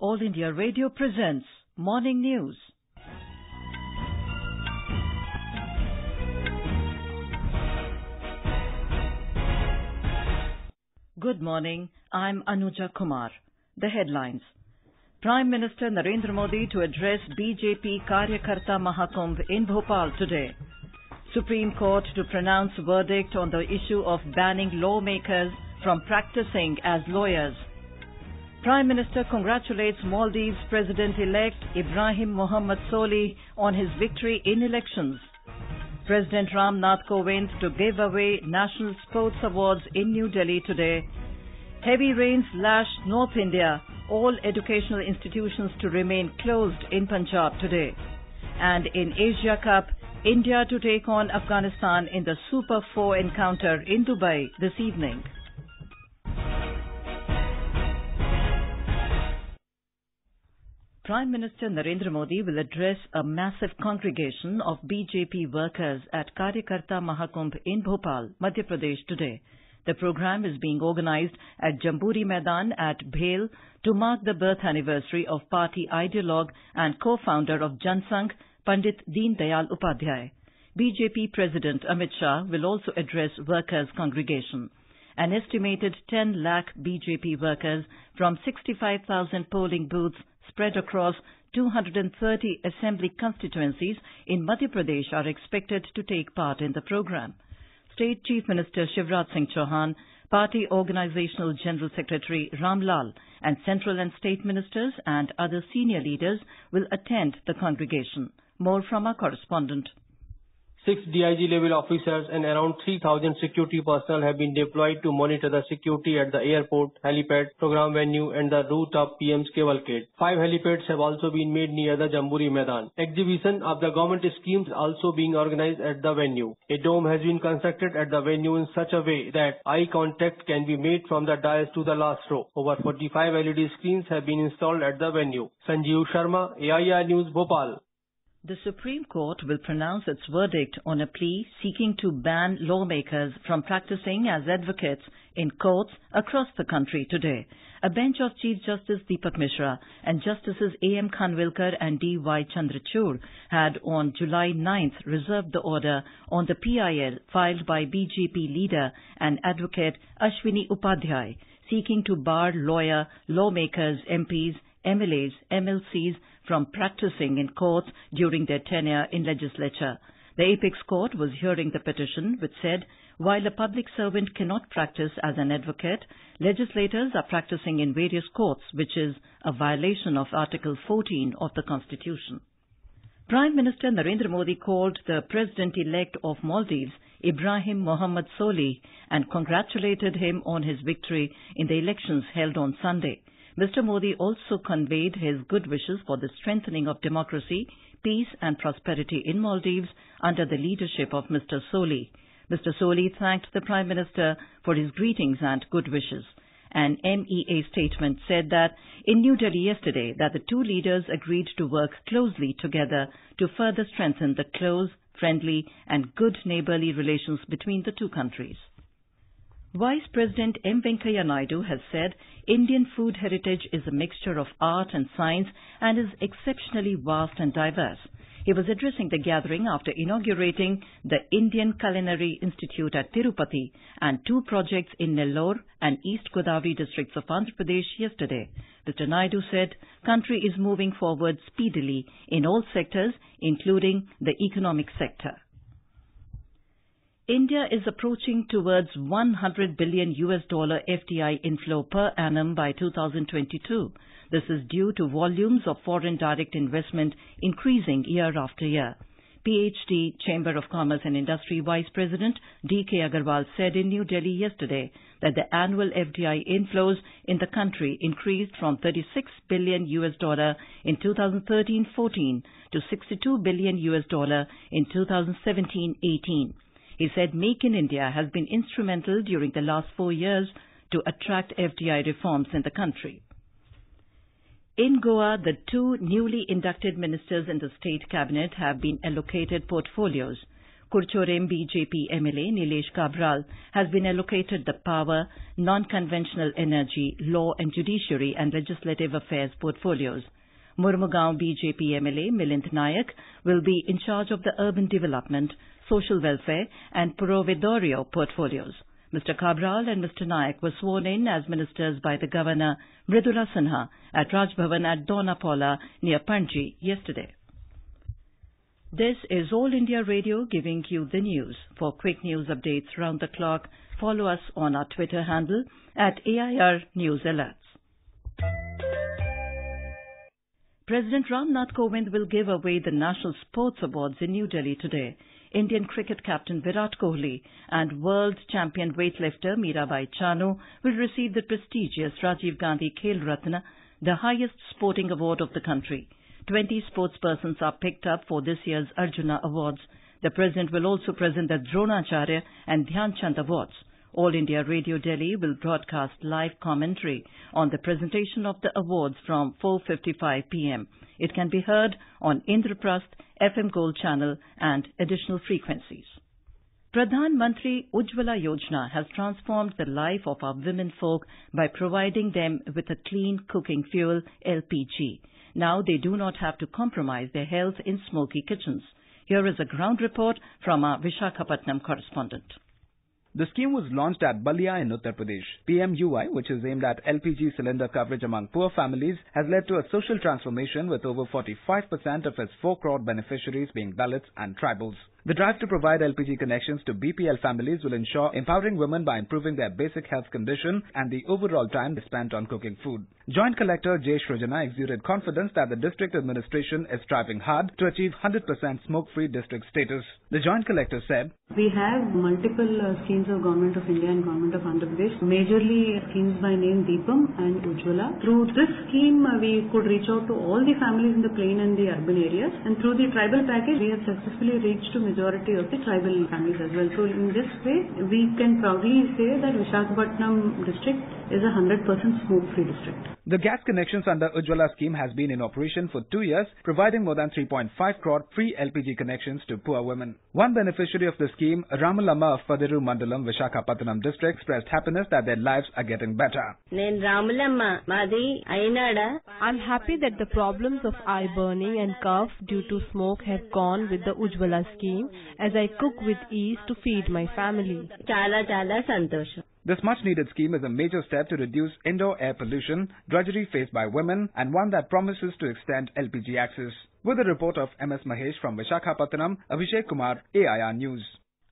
All India Radio presents Morning News. Good morning. I'm Anuja Kumar. The headlines. Prime Minister Narendra Modi to address BJP Karyakarta Mahakumbh in Bhopal today. Supreme Court to pronounce verdict on the issue of banning lawmakers from practicing as lawyers. Prime Minister congratulates Maldives President-elect Ibrahim Mohammed Solih on his victory in elections. President Ram Nath Kovind to give away National Sports Awards in New Delhi today. Heavy rains lash North India. All educational institutions to remain closed in Punjab today. And in Asia Cup, India to take on Afghanistan in the Super 4 encounter in Dubai this evening. Prime Minister Narendra Modi will address a massive congregation of BJP workers at Karyakarta Mahakumbh in Bhopal, Madhya Pradesh today. The program is being organized at Jamburi Maidan at Bhel to mark the birth anniversary of party ideologue and co-founder of Jansangh, Pandit Deen Dayal Upadhyay. BJP President Amit Shah will also address workers' congregation. An estimated 10 lakh BJP workers from 65,000 polling booths spread across 230 assembly constituencies in Madhya Pradesh are expected to take part in the program. State Chief Minister Shivraj Singh Chauhan, Party Organizational General Secretary Ram Lal, and central and state ministers and other senior leaders will attend the congregation. More from our correspondent. 6 DIG level officers and around 3,000 security personnel have been deployed to monitor the security at the airport, helipad, program venue and the route of PM's cavalcade. 5 helipads have also been made near the Jamburi Maidan. Exhibition of the government schemes also being organized at the venue. A dome has been constructed at the venue in such a way that eye contact can be made from the dais to the last row. Over 45 LED screens have been installed at the venue. Sanjeev Sharma, AIR News, Bhopal. The Supreme Court will pronounce its verdict on a plea seeking to ban lawmakers from practicing as advocates in courts across the country today. A bench of Chief Justice Deepak Mishra and Justices A.M. Khanwilkar and D.Y. Chandrachud had on July 9th reserved the order on the PIL filed by BJP leader and advocate Ashwini Upadhyay, seeking to bar lawmakers, MPs, MLAs, MLCs from practicing in courts during their tenure in legislature. The Apex Court was hearing the petition, which said, while a public servant cannot practice as an advocate, legislators are practicing in various courts, which is a violation of Article 14 of the Constitution. Prime Minister Narendra Modi called the President-elect of Maldives, Ibrahim Mohammed Solih, and congratulated him on his victory in the elections held on Sunday. Mr. Modi also conveyed his good wishes for the strengthening of democracy, peace and prosperity in Maldives under the leadership of Mr. Solih. Mr. Solih thanked the Prime Minister for his greetings and good wishes. An MEA statement said that in New Delhi yesterday that the two leaders agreed to work closely together to further strengthen the close, friendly and good neighbourly relations between the two countries. Vice President M. Venkaiah Naidu has said Indian food heritage is a mixture of art and science and is exceptionally vast and diverse. He was addressing the gathering after inaugurating the Indian Culinary Institute at Tirupati and 2 projects in Nellore and East Godavari districts of Andhra Pradesh yesterday. Mr. Naidu said country is moving forward speedily in all sectors, including the economic sector. India is approaching towards $100 billion FDI inflow per annum by 2022. This is due to volumes of foreign direct investment increasing year after year. PhD Chamber of Commerce and Industry Vice President D.K. Agarwal said in New Delhi yesterday that the annual FDI inflows in the country increased from $36 billion in 2013-14 to $62 billion in 2017-18. He said Make in India has been instrumental during the last 4 years to attract FDI reforms in the country. In Goa, the 2 newly inducted ministers in the state cabinet have been allocated portfolios. Kurchorem BJP MLA Nilesh Cabral has been allocated the Power, Non-Conventional Energy, Law and Judiciary and Legislative Affairs portfolios. Murmugaon BJP MLA Milind Nayak will be in charge of the Urban Development, Social Welfare and Provedorio portfolios. Mr. Cabral and Mr. Nayak were sworn in as ministers by the Governor Mridula Sinha at Raj Bhavan at Donapaula near Panji yesterday. This is All India Radio giving you the news. For quick news updates round the clock, follow us on our Twitter handle at AIR News Alerts. President Ram Nath Kovind will give away the National Sports Awards in New Delhi today. Indian cricket captain Virat Kohli and world champion weightlifter Mirabai Chanu will receive the prestigious Rajiv Gandhi Khel Ratna, the highest sporting award of the country. 20 sportspersons are picked up for this year's Arjuna Awards. The President will also present the Dronacharya and Dhyan Chand Awards. All India Radio Delhi will broadcast live commentary on the presentation of the awards from 4:55 p.m. It can be heard on Indraprasth, FM Gold channel and additional frequencies. Pradhan Mantri Ujjwala Yojana has transformed the life of our women folk by providing them with a clean cooking fuel, LPG. Now they do not have to compromise their health in smoky kitchens. Here is a ground report from our Visakhapatnam correspondent. The scheme was launched at Balia in Uttar Pradesh. PMUY, which is aimed at LPG cylinder coverage among poor families, has led to a social transformation with over 45% of its 4 crore beneficiaries being Dalits and tribals. The drive to provide LPG connections to BPL families will ensure empowering women by improving their basic health condition and the overall time spent on cooking food. Joint Collector J. Shrujana exuded confidence that the district administration is striving hard to achieve 100% smoke-free district status. The Joint Collector said, "We have multiple schemes of Government of India and Government of Andhra Pradesh, majorly schemes by name Deepam and Ujjwala. Through this scheme, we could reach out to all the families in the plain and the urban areas, and through the tribal package, we have successfully reached to majority of the tribal families as well. So in this way, we can proudly say that Visakhapatnam district is a 100% smoke-free district." The gas connections under Ujjwala scheme has been in operation for 2 years, providing more than 3.5 crore free LPG connections to poor women. One beneficiary of the scheme, Ramulamma of Padiru Mandalam, Visakhapatnam district, expressed happiness that their lives are getting better. I'm happy that the problems of eye burning and cough due to smoke have gone with the Ujjwala scheme as I cook with ease to feed my family. This much-needed scheme is a major step to reduce indoor air pollution, drudgery faced by women, and one that promises to extend LPG access. With a report of MS Mahesh from Visakhapatnam, Abhishek Kumar, AIR News.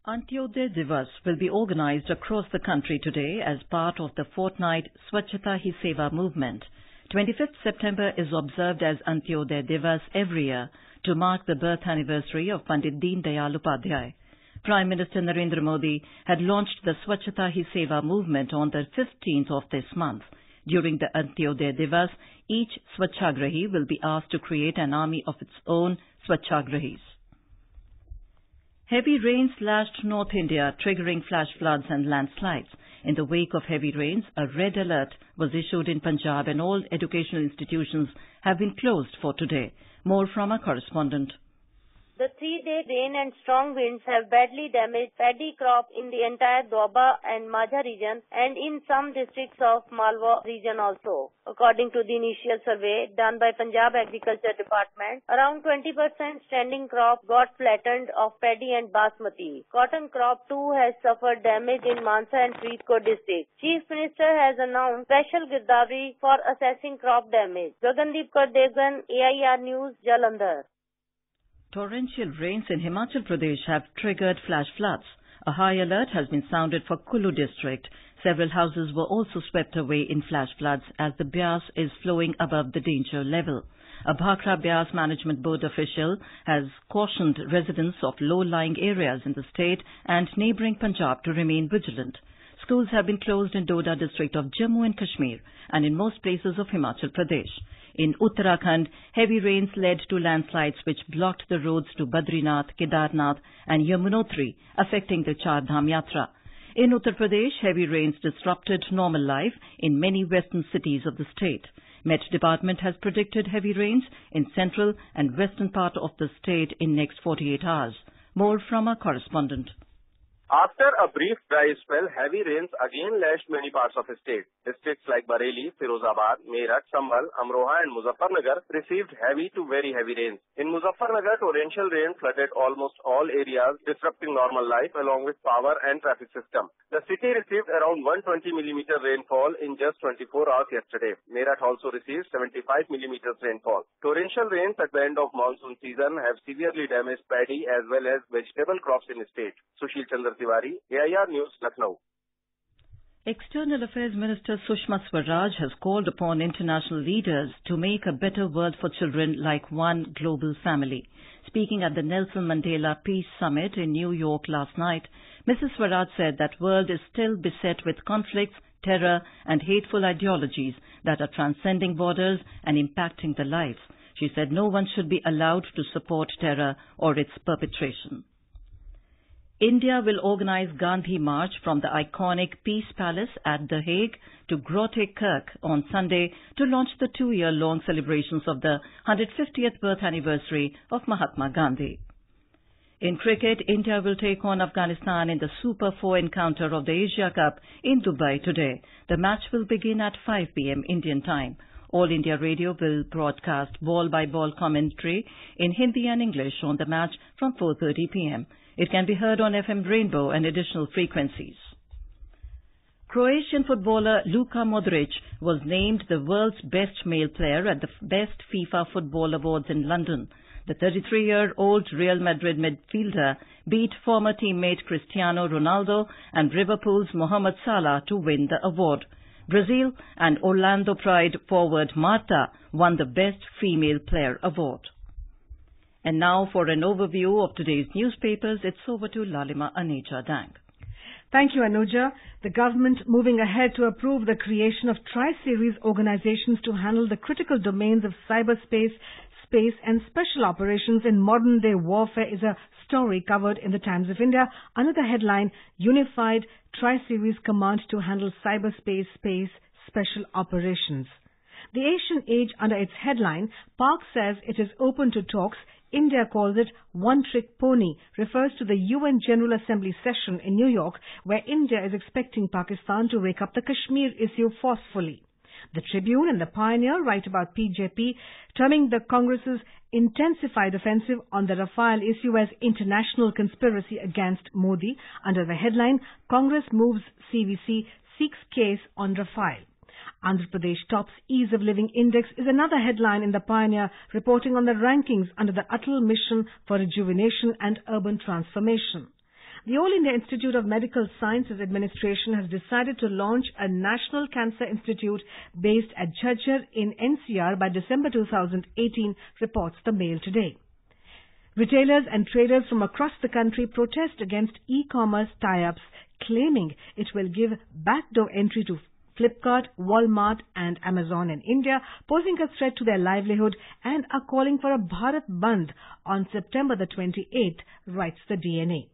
Antyodaya Divas will be organized across the country today as part of the fortnight Swachhata Hi Seva movement. 25th September is observed as Antyodaya Divas every year to mark the birth anniversary of Pandit Deen Dayal Upadhyay. Prime Minister Narendra Modi had launched the Swachhata Hi Seva movement on the 15th of this month. During the Antyodaya Divas, each Swachhagrahi will be asked to create an army of its own Swachhagrahis. Heavy rains lashed North India, triggering flash floods and landslides. In the wake of heavy rains, a red alert was issued in Punjab and all educational institutions have been closed for today. More from our correspondent. The 3-day rain and strong winds have badly damaged paddy crop in the entire Doaba and Majha region and in some districts of Malwa region also. According to the initial survey done by Punjab Agriculture Department, around 20% standing crop got flattened of paddy and basmati. Cotton crop too has suffered damage in Mansa and Faridkot districts. Chief Minister has announced special Girdabri for assessing crop damage. Gagandeep Kaur Devgan, AIR News, Jalandhar. Torrential rains in Himachal Pradesh have triggered flash floods. A high alert has been sounded for Kullu district. Several houses were also swept away in flash floods as the Beas is flowing above the danger level. A Bhakra Beas Management Board official has cautioned residents of low-lying areas in the state and neighbouring Punjab to remain vigilant. Schools have been closed in Doda district of Jammu and Kashmir and in most places of Himachal Pradesh. In Uttarakhand, heavy rains led to landslides which blocked the roads to Badrinath, Kedarnath and Yamunotri, affecting the Char Dham Yatra. In Uttar Pradesh, heavy rains disrupted normal life in many western cities of the state. Met Department has predicted heavy rains in central and western part of the state in next 48 hours. More from our correspondent. After a brief dry spell, heavy rains again lashed many parts of the state. Districts like Bareilly, Firozabad, Meerut, Sambhal, Amroha and Muzaffarnagar received heavy to very heavy rains. In Muzaffarnagar, torrential rain flooded almost all areas, disrupting normal life along with power and traffic system. The city received around 120 mm rainfall in just 24 hours yesterday. Meerut also received 75 mm rainfall. Torrential rains at the end of monsoon season have severely damaged paddy as well as vegetable crops in the state. Sushil Chandra Tiwari, AIR News, Lucknow. External Affairs Minister Sushma Swaraj has called upon international leaders to make a better world for children like one global family. Speaking at the Nelson Mandela Peace Summit in New York last night, Mrs. Swaraj said that world is still beset with conflicts, terror and hateful ideologies that are transcending borders and impacting the lives. She said no one should be allowed to support terror or its perpetration. India will organize Gandhi March from the iconic Peace Palace at The Hague to Grote Kerk on Sunday to launch the 2-year-long celebrations of the 150th birth anniversary of Mahatma Gandhi. In cricket, India will take on Afghanistan in the Super 4 encounter of the Asia Cup in Dubai today. The match will begin at 5 p.m. Indian time. All India Radio will broadcast ball-by-ball commentary in Hindi and English on the match from 4:30 p.m. It can be heard on FM Rainbow and additional frequencies. Croatian footballer Luka Modric was named the world's best male player at the Best FIFA Football Awards in London. The 33-year-old Real Madrid midfielder beat former teammate Cristiano Ronaldo and Liverpool's Mohamed Salah to win the award. Brazil and Orlando Pride forward Marta won the Best Female Player award. And now for an overview of today's newspapers, it's over to Lalima Aneja Dang. Thank you, Anuja. The government moving ahead to approve the creation of Tri-Series organizations to handle the critical domains of cyberspace, space and special operations in modern-day warfare is a story covered in the Times of India under the headline Unified Tri-Series Command to Handle Cyberspace, Space, Special Operations. The Asian Age under its headline, Park says it is open to talks. India calls it one-trick pony, refers to the UN General Assembly session in New York where India is expecting Pakistan to wake up the Kashmir issue forcefully. The Tribune and the Pioneer write about BJP terming the Congress's intensified offensive on the Rafale issue as international conspiracy against Modi under the headline, Congress moves CVC, seeks case on Rafale. Andhra Pradesh tops Ease of Living Index is another headline in the Pioneer reporting on the rankings under the Atal Mission for Rejuvenation and Urban Transformation. The All India Institute of Medical Sciences Administration has decided to launch a National Cancer Institute based at Jhajjar in NCR by December 2018, reports the Mail today. Retailers and traders from across the country protest against e-commerce tie-ups, claiming it will give backdoor entry to Flipkart, Walmart and Amazon in India, posing a threat to their livelihood and are calling for a Bharat Bandh on September the 28th, writes the DNA.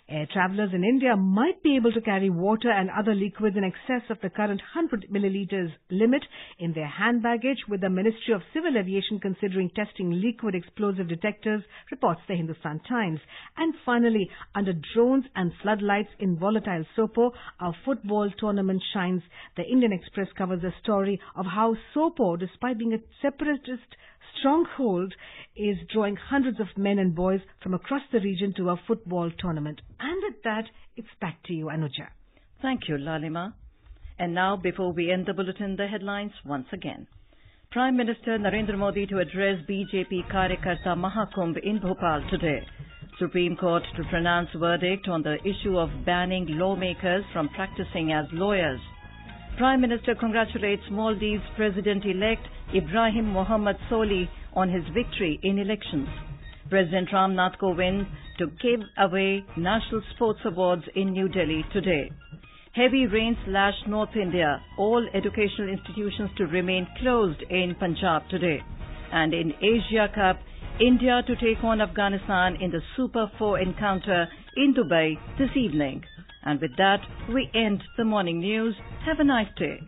Air travellers in India might be able to carry water and other liquids in excess of the current 100 millilitres limit in their hand baggage, with the Ministry of Civil Aviation considering testing liquid explosive detectors, reports the Hindustan Times. And finally, under drones and floodlights in volatile Sopo, our football tournament shines. The Indian Express covers the story of how Sopo, despite being a separatist stronghold, is drawing hundreds of men and boys from across the region to a football tournament. And with that, it's back to you, Anuja. Thank you, Lalima. And now, before we end the bulletin, the headlines once again. Prime Minister Narendra Modi to address BJP Karyakarta Mahakumbh in Bhopal today. Supreme Court to pronounce verdict on the issue of banning lawmakers from practicing as lawyers. Prime Minister congratulates Maldives President-elect Ibrahim Mohammed Soli on his victory in elections. President Ram Nath Kovind to give away National Sports Awards in New Delhi today. Heavy rains lash North India. All educational institutions to remain closed in Punjab today. And in Asia Cup, India to take on Afghanistan in the Super 4 encounter in Dubai this evening. And with that, we end the morning news. Have a nice day.